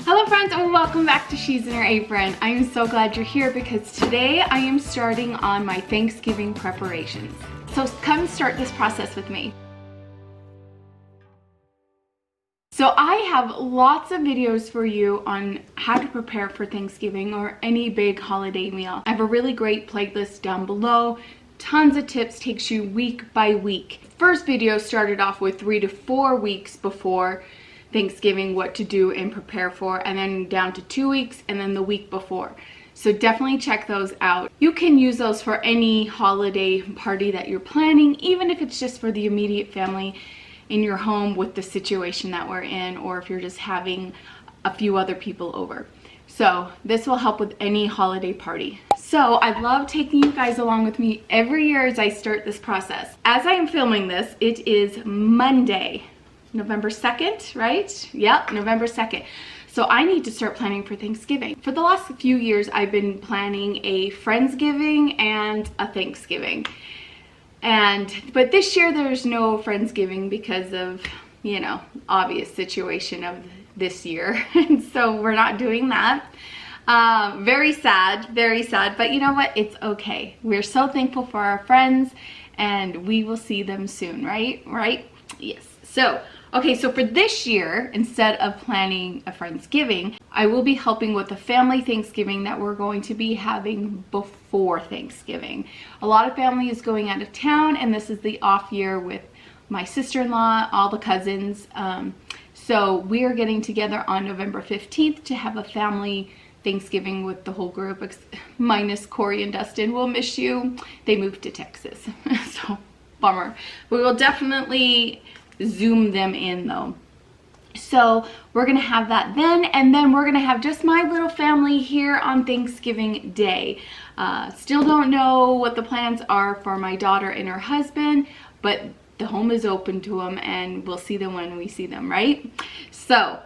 Hello friends, and welcome back to She's in Her Apron. I am so glad you're here because today I am starting on my Thanksgiving preparations. So come start this process with me. So I have lots of videos for you on how to prepare for Thanksgiving or any big holiday meal. I have a really great playlist down below. Tons of tips, takes you week by week. First video started off with 3 to 4 weeks before Thanksgiving, what to do and prepare for, and then down to 2 weeks and then the week before. So definitely check those out. You can use those for any holiday party that you're planning, even if it's just for the immediate family in your home with the situation that we're in, or if you're just having a few other people over. So this will help with any holiday party. So I love taking you guys along with me every year as I start this process. As I am filming this, it is Monday, November 2nd, right? Yep, November 2nd. So I need to start planning for Thanksgiving. For the last few years, I've been planning a Friendsgiving and a Thanksgiving. But this year there's no Friendsgiving because of, you know, obvious situation of this year. And so we're not doing that. Very sad, but you know what? It's okay. We're so thankful for our friends and we will see them soon, right? Right? Yes. So, okay, so for this year, instead of planning a Friendsgiving, I will be helping with a family Thanksgiving that we're going to be having before Thanksgiving. A lot of family is going out of town, and this is the off year with my sister-in-law, all the cousins. So we are getting together on November 15th to have a family Thanksgiving with the whole group, minus Corey and Dustin. We'll miss you. They moved to Texas, so bummer. We will definitely Zoom them in though. So we're gonna have that then, and then we're gonna have just my little family here on Thanksgiving Day. Still don't know what the plans are for my daughter and her husband, but the home is open to them and we'll see them when we see them, right? So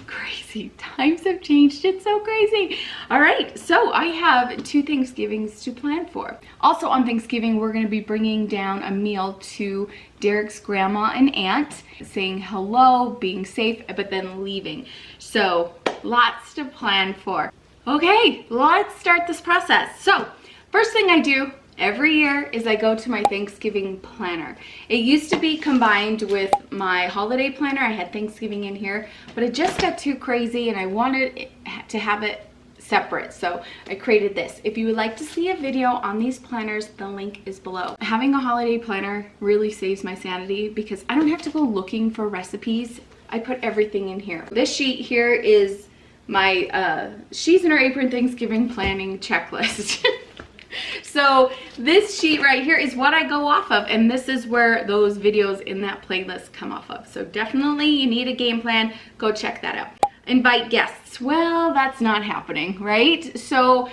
crazy, times have changed, it's so crazy. All right, so I have 2 Thanksgivings to plan for. Also on Thanksgiving, we're going to be bringing down a meal to Derek's grandma and aunt, saying hello, being safe, but then leaving. So lots to plan for. Okay, let's start this process. So first thing I do every year is I go to my Thanksgiving planner. It used to be combined with my holiday planner. I had Thanksgiving in here, but it just got too crazy and I wanted to have it separate. So I created this. If you would like to see a video on these planners, the link is below. Having a holiday planner really saves my sanity because I don't have to go looking for recipes. I put everything in here. This sheet here is my She's in Her Apron Thanksgiving planning checklist. So this sheet right here is what I go off of, and this is where those videos in that playlist come off of. So definitely you need a game plan, go check that out. Invite guests. Well, that's not happening, right? So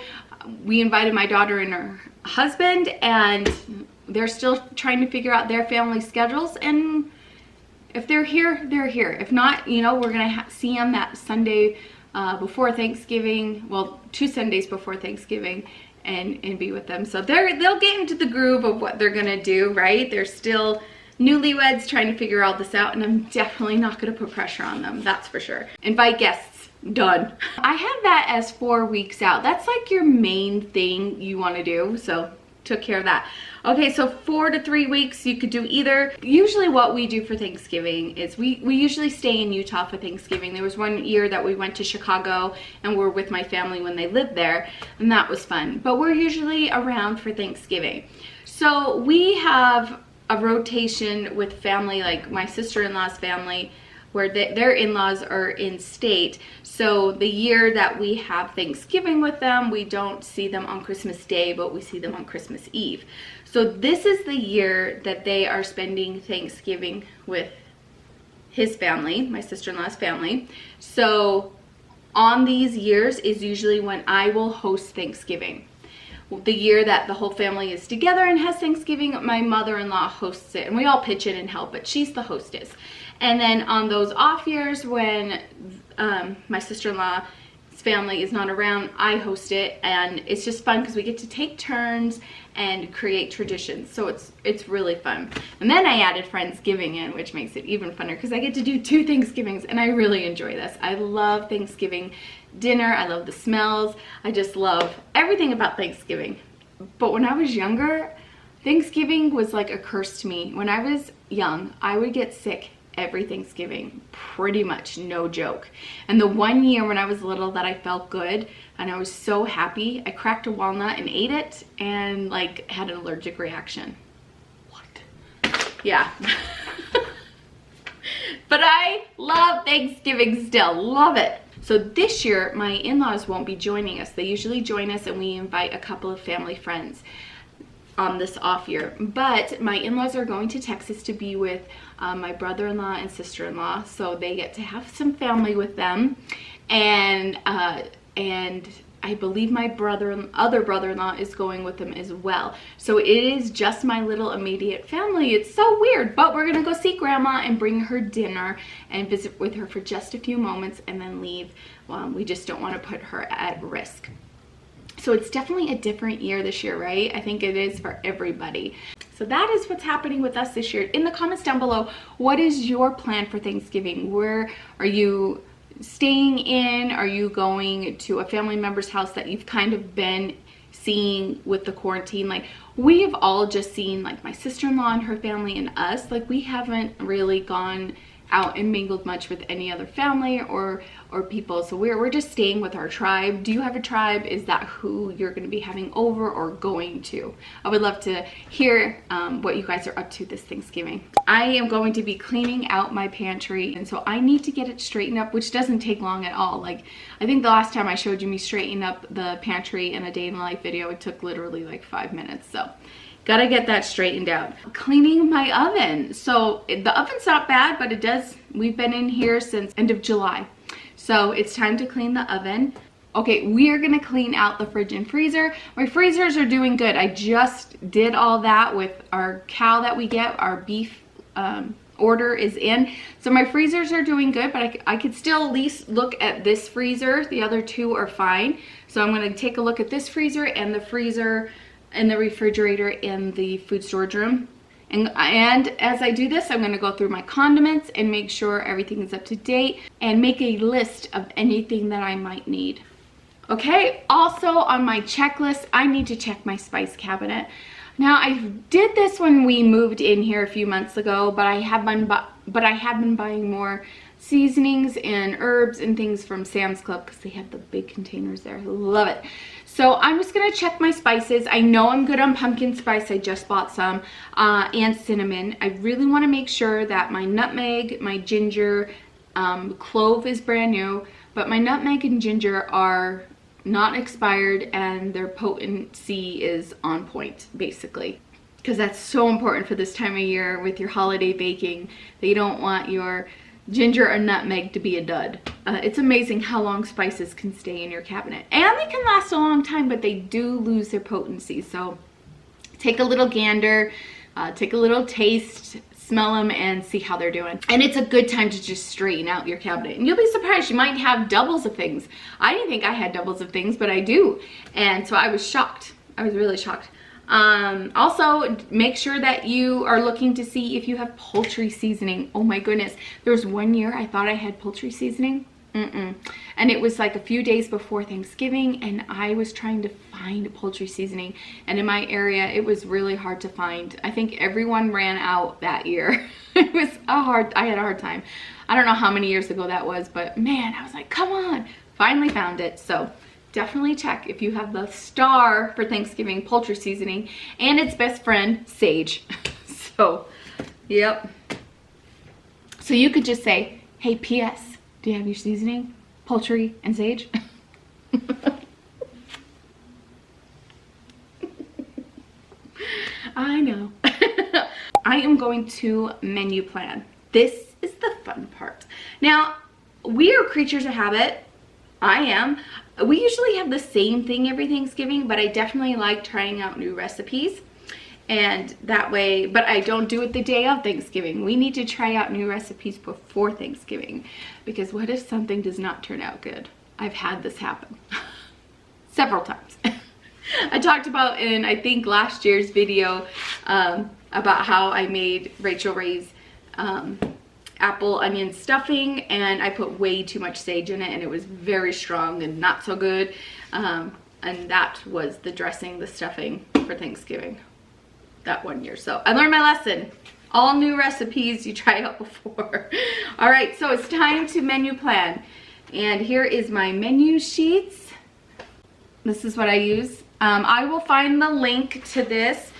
we invited my daughter and her husband, and they're still trying to figure out their family schedules, and if they're here, they're here. If not, you know, we're gonna see them that Sunday before Thanksgiving, well, 2 Sundays before Thanksgiving, and be with them. So they'll get into the groove of what they're gonna do, right? They're still newlyweds trying to figure all this out, and I'm definitely not gonna put pressure on them, that's for sure. Invite guests, done. I have that as 4 weeks out. That's like your main thing you wanna do, so took care of that. Okay, so 4 to 3 weeks, you could do either. Usually what we do for Thanksgiving is we usually stay in Utah for Thanksgiving. There was one year that we went to Chicago and we're with my family when they lived there, and that was fun. But we're usually around for Thanksgiving. So we have a rotation with family, like my sister-in-law's family, where their in-laws are in state. So the year that we have Thanksgiving with them, we don't see them on Christmas Day, but we see them on Christmas Eve. So this is the year that they are spending Thanksgiving with his family, my sister-in-law's family. So on these years is usually when I will host Thanksgiving. The year that the whole family is together and has Thanksgiving, my mother-in-law hosts it, and we all pitch in and help, but she's the hostess. And then on those off years when my sister-in-law's family is not around, I host it, and it's just fun because we get to take turns and create traditions. So it's really fun. And then I added Friendsgiving in, which makes it even funner because I get to do 2 Thanksgivings, and I really enjoy this. I love Thanksgiving dinner. I love the smells. I just love everything about Thanksgiving. But when I was younger, Thanksgiving was like a curse to me. When I was young, I would get sick every Thanksgiving, pretty much, no joke. And the one year when I was little that I felt good and I was so happy, I cracked a walnut and ate it and like had an allergic reaction. What? Yeah. But I love Thanksgiving still, love it. So this year, my in-laws won't be joining us. They usually join us and we invite a couple of family friends on this off year. But my in-laws are going to Texas to be with my brother-in-law and sister-in-law, so they get to have some family with them. And I believe my other brother-in-law is going with them as well. So it is just my little immediate family. It's so weird, but we're gonna go see grandma and bring her dinner and visit with her for just a few moments and then leave. We just don't want to put her at risk. So it's definitely a different year this year, right? I think it is for everybody. So that is what's happening with us this year. In the comments down below, what is your plan for Thanksgiving? Where are you staying in? Are you going to a family member's house that you've kind of been seeing with the quarantine? Like, we have all just seen like my sister-in-law and her family and us. Like, we haven't really gone out and mingled much with any other family or people. So we're just staying with our tribe. Do you have a tribe? Is that who you're going to be having over or going to? I would love to hear what you guys are up to this Thanksgiving. I am going to be cleaning out my pantry, and so I need to get it straightened up, which doesn't take long at all. Like, I think the last time I showed you me straightening up the pantry in a day in the life video, it took literally like 5 minutes. So gotta get that straightened out. Cleaning my oven. So the oven's not bad, but we've been in here since end of July. So it's time to clean the oven. Okay, we are gonna clean out the fridge and freezer. My freezers are doing good. I just did all that with our cow that we get. Our beef order is in. So my freezers are doing good, but I could still at least look at this freezer. The other 2 are fine. So I'm gonna take a look at this freezer and the freezer and the refrigerator in the food storage room. And as I do this, I'm gonna go through my condiments and make sure everything is up to date and make a list of anything that I might need. Okay, also on my checklist, I need to check my spice cabinet. Now, I did this when we moved in here a few months ago, but I have been buying more seasonings and herbs and things from Sam's Club because they have the big containers there. Love it. So I'm just gonna check my spices. I know I'm good on pumpkin spice. I just bought some, and cinnamon. I really wanna make sure that my nutmeg, my ginger, clove is brand new, but my nutmeg and ginger are not expired and their potency is on point, basically. Because that's so important for this time of year with your holiday baking. They don't want your ginger or nutmeg to be a dud. It's amazing how long spices can stay in your cabinet, and they can last a long time, but they do lose their potency. So take a little gander, take a little taste, smell them, and see how they're doing. And it's a good time to just straighten out your cabinet, and you'll be surprised. You might have doubles of things. I didn't think I had doubles of things, but I do, and so I was shocked. I was really shocked. Also, make sure that you are looking to see if you have poultry seasoning. Oh my goodness, there was one year I thought I had poultry seasoning, and it was like a few days before Thanksgiving, and I was trying to find poultry seasoning, and in my area it was really hard to find. I think everyone ran out that year. I had a hard time. I don't know how many years ago that was, but man, I was like, come on, finally found it. So definitely check if you have the star for Thanksgiving poultry seasoning and its best friend, sage. So, yep. So you could just say, hey, P.S., do you have your seasoning, poultry, and sage? I know. I am going to menu plan. This is the fun part. Now, we are creatures of habit. I am. We usually have the same thing every Thanksgiving, but I definitely like trying out new recipes. And that way, but I don't do it the day of Thanksgiving. We need to try out new recipes before Thanksgiving, because what if something does not turn out good? I've had this happen several times. I talked about in, I think, last year's video about how I made Rachel Ray's apple onion stuffing, and I put way too much sage in it, and it was very strong and not so good. And that was the dressing, the stuffing for Thanksgiving that one year. So I learned my lesson. All new recipes you try out before. All right, so it's time to menu plan. And here is my menu sheets. This is what I use. I will find the link to this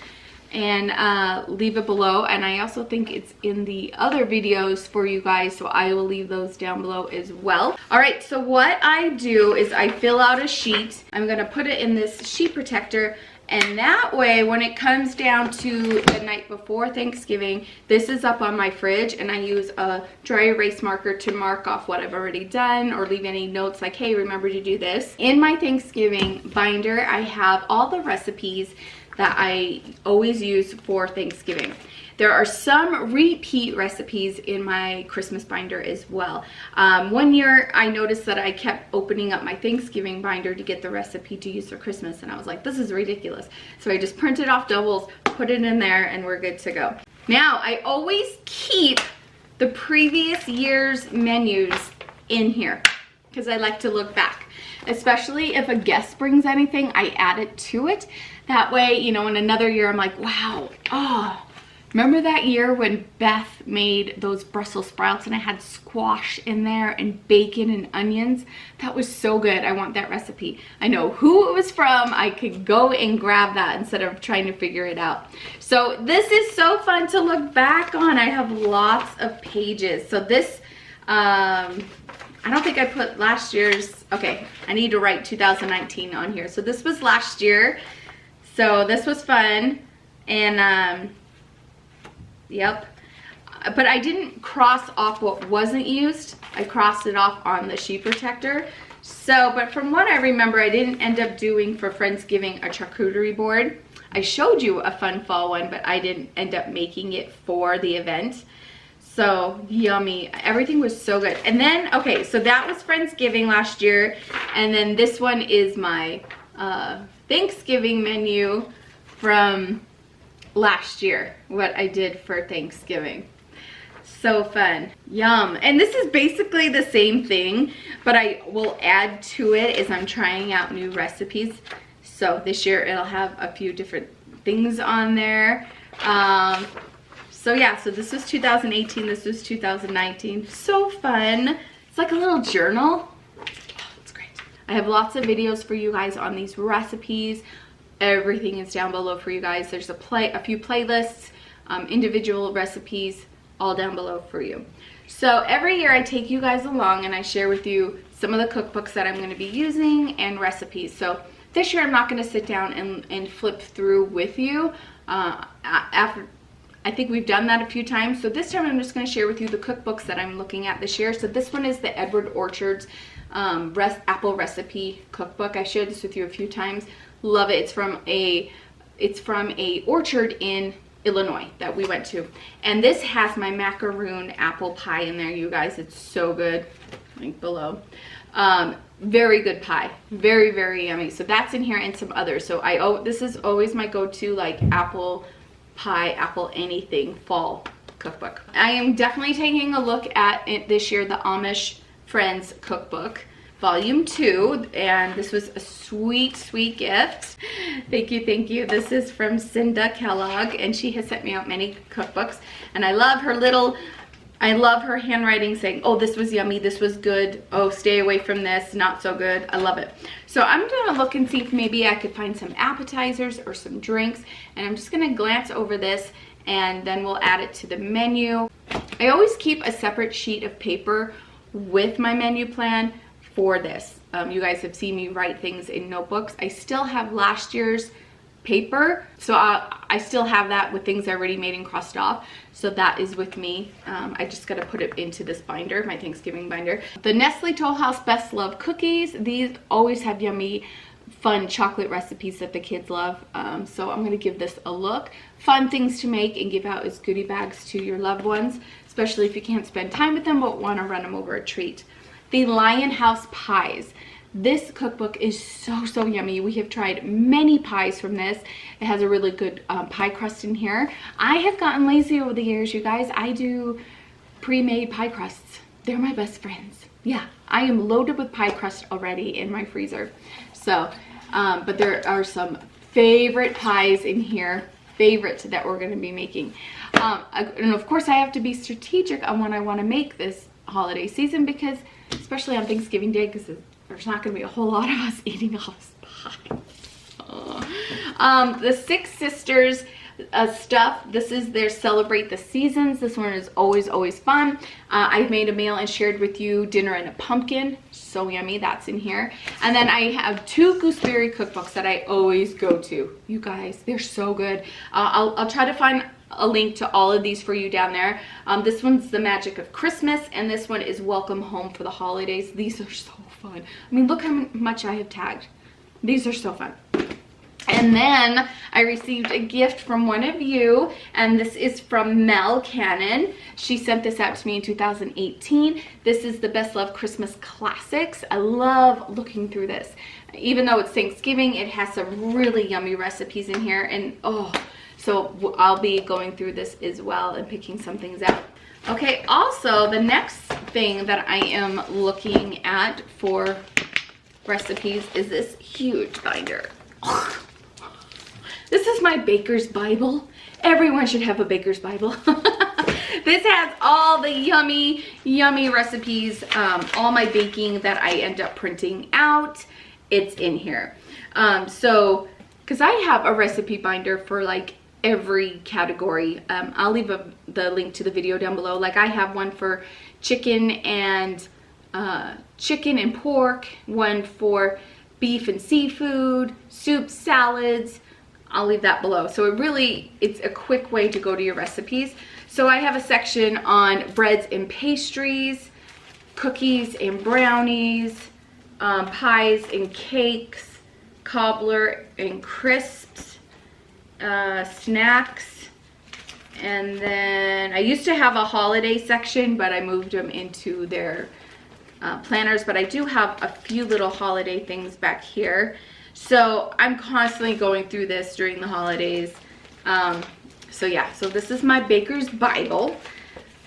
and leave it below, and I also think it's in the other videos for you guys, so I will leave those down below as well. All right, so what I do is I fill out a sheet. I'm gonna put it in this sheet protector, and that way when it comes down to the night before Thanksgiving, this is up on my fridge, and I use a dry erase marker to mark off what I've already done or leave any notes like, hey, remember to do this. In my Thanksgiving binder, I have all the recipes that I always use for Thanksgiving. There are some repeat recipes in my Christmas binder as well. One year I noticed that I kept opening up my Thanksgiving binder to get the recipe to use for Christmas, and I was like, this is ridiculous. So I just printed off doubles, put it in there, and we're good to go. Now, I always keep the previous year's menus in here because I like to look back. Especially if a guest brings anything, I add it to it. That way, you know, in another year, I'm like, wow, oh, remember that year when Beth made those Brussels sprouts and I had squash in there and bacon and onions? That was so good. I want that recipe. I know who it was from. I could go and grab that instead of trying to figure it out. So this is so fun to look back on. I have lots of pages. So this, I don't think I put last year's, okay, I need to write 2019 on here. So this was last year. So this was fun, and yep, but I didn't cross off what wasn't used. I crossed it off on the sheet protector. So, but from what I remember, I didn't end up doing for Friendsgiving a charcuterie board. I showed you a fun fall one, but I didn't end up making it for the event. So yummy. Everything was so good. And then, okay, so that was Friendsgiving last year, and then this one is my Thanksgiving menu from last year, what I did for Thanksgiving. So fun. Yum. And this is basically the same thing, but I will add to it as I'm trying out new recipes. So this year it'll have a few different things on there. So yeah, so this was 2018, this was 2019. So fun. It's like a little journal. I have lots of videos for you guys on these recipes. Everything is down below for you guys. There's a few playlists, individual recipes, all down below for you. So every year I take you guys along and I share with you some of the cookbooks that I'm going to be using and recipes. So this year I'm not going to sit down and flip through with you. I think we've done that a few times. So this time I'm just going to share with you the cookbooks that I'm looking at this year. So this one is the Edward Orchard's apple recipe cookbook. I shared this with you a few times. Love it. It's from a orchard in Illinois that we went to, and this has my macaroon apple pie in there, you guys. It's so good. Link below. Very good pie. Very, very yummy. So that's in here, and some others. So this is always my go-to, like, apple pie, apple anything fall cookbook. I am definitely taking a look at it this year, the Amish Friends Cookbook, Volume 2, and this was a sweet, sweet gift. Thank you, thank you. This is from Cinda Kellogg, and she has sent me out many cookbooks, and I love her handwriting saying, oh, this was yummy, this was good, oh, stay away from this, not so good. I love it. So I'm gonna look and see if maybe I could find some appetizers or some drinks, and I'm just gonna glance over this, and then we'll add it to the menu. I always keep a separate sheet of paper with my menu plan for this. You guys have seen me write things in notebooks. I still have last year's paper, so I still have that with things I already made and crossed off, so that is with me. I just gotta put it into this binder, my Thanksgiving binder. The Nestle Toll House Best Love cookies, these always have yummy, fun chocolate recipes that the kids love, so I'm gonna give this a look. Fun things to make and give out as goodie bags to your loved ones, especially if you can't spend time with them but want to run them over a treat. the Lion House Pies. This cookbook is so yummy. We have tried many pies from this. It has a really good pie crust in here. I have gotten lazy over the years, you guys. I do pre-made pie crusts. They're my best friends. Yeah, I am loaded with pie crust already in my freezer. So, but there are some favorite pies in here, favorites that we're gonna be making. And of course I have to be strategic on when I wanna make this holiday season, because especially on Thanksgiving Day, because there's not going to be a whole lot of us eating all this pie. The Six Sisters stuff. This is their Celebrate the Seasons. This one is always fun. I've made a meal and shared with you Dinner and a Pumpkin. So yummy. That's in here. And then I have 2 gooseberry cookbooks that I always go to. You guys, they're so good. I'll try to find a link to all of these for you down there. This one's The Magic of Christmas, and this one is Welcome Home for the Holidays. These are so fun. I mean, look how much I have tagged. These are so fun. And then I received a gift from one of you, and this is from Mel Cannon. She sent this out to me in 2018. This is the Best Love Christmas Classics. I love looking through this. Even though it's Thanksgiving, it has some really yummy recipes in here, and so I'll be going through this as well and picking some things out. Okay, also the next thing that I am looking at for recipes is this huge binder. This is my Baker's Bible. Everyone should have a Baker's Bible. This has all the yummy recipes, all my baking that I end up printing out. It's in here. So, because I have a recipe binder for like every category. I'll leave the link to the video down below. Like I have one for chicken and pork, one for beef and seafood, soups, salads. I'll leave that below. So it's a quick way to go to your recipes. So I have a section on breads and pastries, cookies and brownies, pies and cakes, cobbler and crisps, snacks, and then I used to have a holiday section, but I moved them into their planners. But I do have a few little holiday things back here, so I'm constantly going through this during the holidays. So yeah, so this is my Baker's Bible.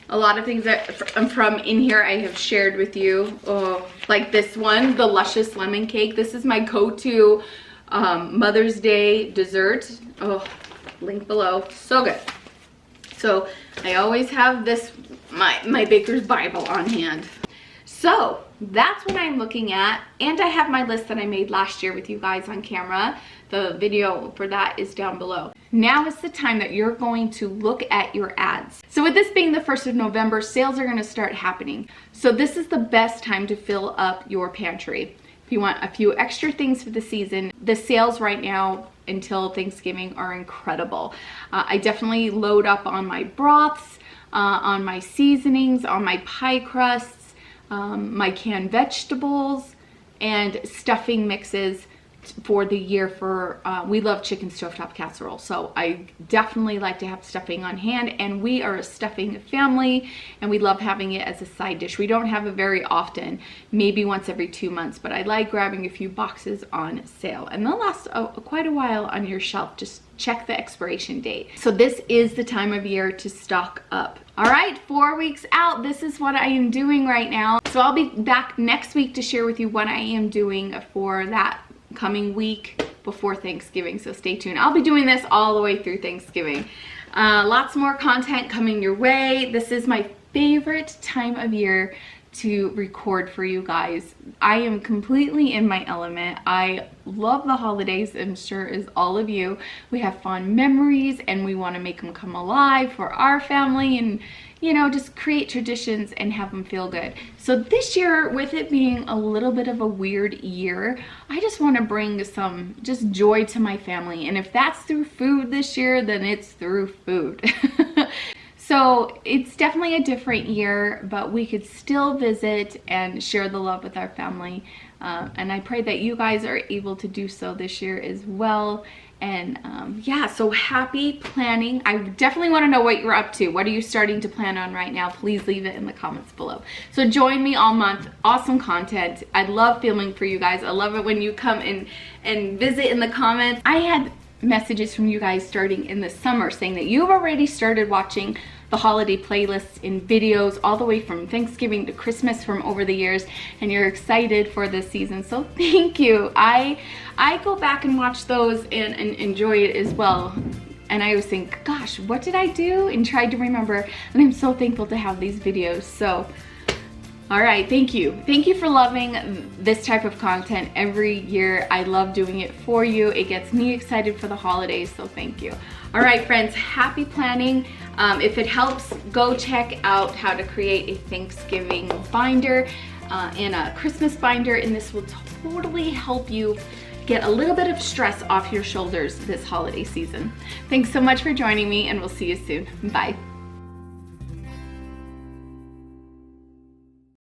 A lot of things that from in here I have shared with you. Like this one, the Luscious Lemon Cake. This is my go-to Mother's Day dessert. Link below. So good. So I always have this, my Baker's Bible on hand. So that's what I'm looking at, and I have my list that I made last year with you guys on camera. The video for that is down below. Now is the time that you're going to look at your ads. So with this being the 1st of November, sales are going to start happening. So this is the best time to fill up your pantry. If you want a few extra things for the season, the sales right now until Thanksgiving are incredible. I definitely load up on my broths, on my seasonings, on my pie crusts, my canned vegetables, and stuffing mixes for the year. For we love chicken stovetop casserole, so I definitely like to have stuffing on hand, and we are a stuffing family and we love having it as a side dish. We don't have it very often, maybe once every 2 months, but I like grabbing a few boxes on sale, and they'll last quite a while on your shelf. Just check the expiration date. So this is the time of year to stock up. All right, 4 weeks out, this is what I am doing right now. So I'll be back next week to share with you what I am doing for that coming week before Thanksgiving, so stay tuned. I'll be doing this all the way through Thanksgiving. Lots more content coming your way. This is my favorite time of year to record for you guys. I am completely in my element. I love the holidays, I'm sure as all of you. We have fond memories and we want to make them come alive for our family, and you know, just create traditions and have them feel good. So this year, with it being a little bit of a weird year, I just want to bring some just joy to my family. And if that's through food this year, then it's through food. So it's definitely a different year, but we could still visit and share the love with our family. And I pray that you guys are able to do so this year as well. And yeah, so happy planning. I definitely want to know what you're up to. What are you starting to plan on right now? Please leave it in the comments below. So join me all month. Awesome content. I love filming for you guys. I love it when you come and visit in the comments. I had messages from you guys starting in the summer saying that you've already started watching the holiday playlists in videos all the way from Thanksgiving to Christmas from over the years, and you're excited for this season. So thank you. I go back and watch those and enjoy it as well. And I always think, gosh, what did I do? And try to remember. And I'm so thankful to have these videos. So all right, thank you. Thank you for loving this type of content every year. I love doing it for you. It gets me excited for the holidays, so thank you. All right, friends, happy planning. If it helps, go check out how to create a Thanksgiving binder and a Christmas binder, and this will totally help you get a little bit of stress off your shoulders this holiday season. Thanks so much for joining me, and we'll see you soon. Bye.